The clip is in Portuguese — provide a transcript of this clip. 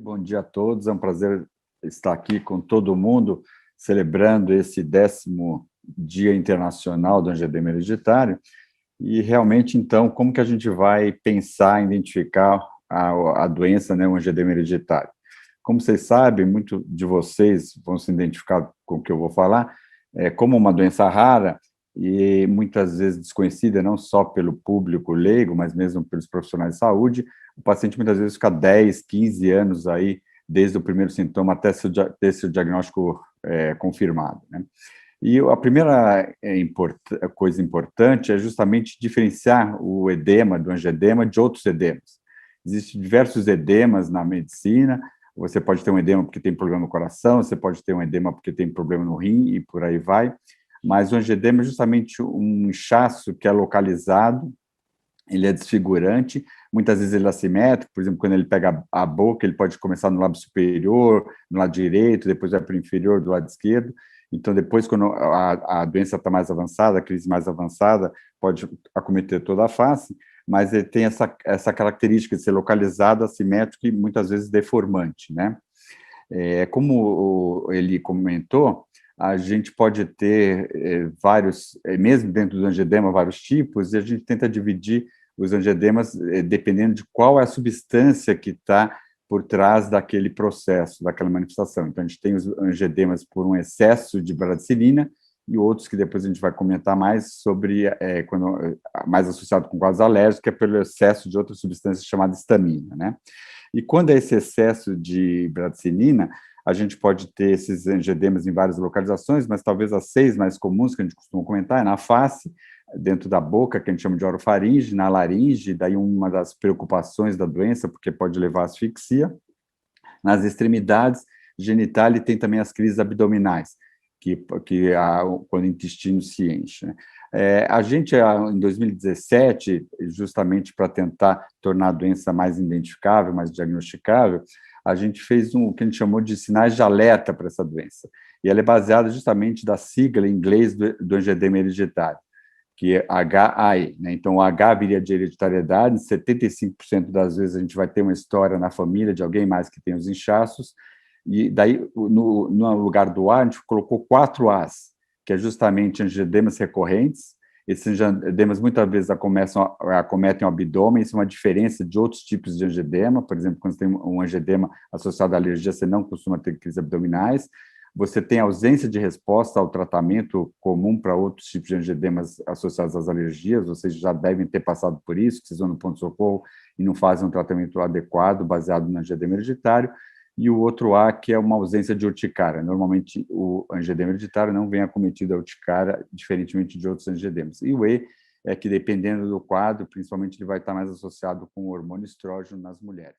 Bom dia a todos. É um prazer estar aqui com todo mundo, celebrando esse 10º Dia Internacional do Angedema Hereditário. E, realmente, então, como que a gente vai pensar, identificar a doença, né, o angedema hereditário? Como vocês sabem, muitos de vocês vão se identificar com o que eu vou falar, como uma doença rara e muitas vezes desconhecida, não só pelo público leigo, mas mesmo pelos profissionais de saúde. O paciente muitas vezes fica 10, 15 anos aí, desde o primeiro sintoma até ter seu diagnóstico confirmado, né? E a primeira coisa importante é justamente diferenciar o edema do angedema de outros edemas. Existem diversos edemas na medicina. Você pode ter um edema porque tem problema no coração, você pode ter um edema porque tem problema no rim e por aí vai, mas o angedema é justamente um inchaço que é localizado, ele é desfigurante, muitas vezes ele é assimétrico, por exemplo, quando ele pega a boca, ele pode começar no lábio superior, no lado direito, depois vai para o inferior, do lado esquerdo. Então, depois, quando a doença está mais avançada, a crise mais avançada, pode acometer toda a face, mas ele tem essa característica de ser localizado, assimétrico e muitas vezes deformante, né? Como ele comentou, a gente pode ter vários, mesmo dentro do angedema, vários tipos, e a gente tenta dividir os angedemas dependendo de qual é a substância que está por trás daquele processo, daquela manifestação. Então, a gente tem os angedemas por um excesso de bradicilina e outros que depois a gente vai comentar mais sobre, mais associado com quadros alérgicos, que é pelo excesso de outra substância chamada histamina, né? E quando é esse excesso de bradicilina, a gente pode ter esses angedemas em várias localizações, mas talvez as 6 mais comuns que a gente costuma comentar é na face, dentro da boca, que a gente chama de orofaringe, na laringe, daí uma das preocupações da doença, porque pode levar à asfixia. Nas extremidades genital, e tem também as crises abdominais, quando o intestino se enche, né? A gente, em 2017, justamente para tentar tornar a doença mais identificável, mais diagnosticável, a gente fez o que a gente chamou de sinais de alerta para essa doença. E ela é baseada justamente da sigla em inglês do angedema hereditário, que é HAE, né? Então, o H viria de hereditariedade, 75% das vezes a gente vai ter uma história na família de alguém mais que tem os inchaços, e daí, no lugar do A, a gente colocou 4 As, que é justamente angedemas recorrentes. Esses angedemas muitas vezes acometem o abdômen, isso é uma diferença de outros tipos de angedema. Por exemplo, quando você tem um angedema associado à alergia, você não costuma ter crises abdominais. Você tem ausência de resposta ao tratamento comum para outros tipos de angedemas associados às alergias, vocês já devem ter passado por isso, precisam no ponto-socorro e não fazem um tratamento adequado, baseado no angedema hereditário. E o outro A, que é uma ausência de urticária. Normalmente, o angedema hereditário não vem acometido a urticária, diferentemente de outros angedemas. E o E é que, dependendo do quadro, principalmente ele vai estar mais associado com o hormônio estrógeno nas mulheres.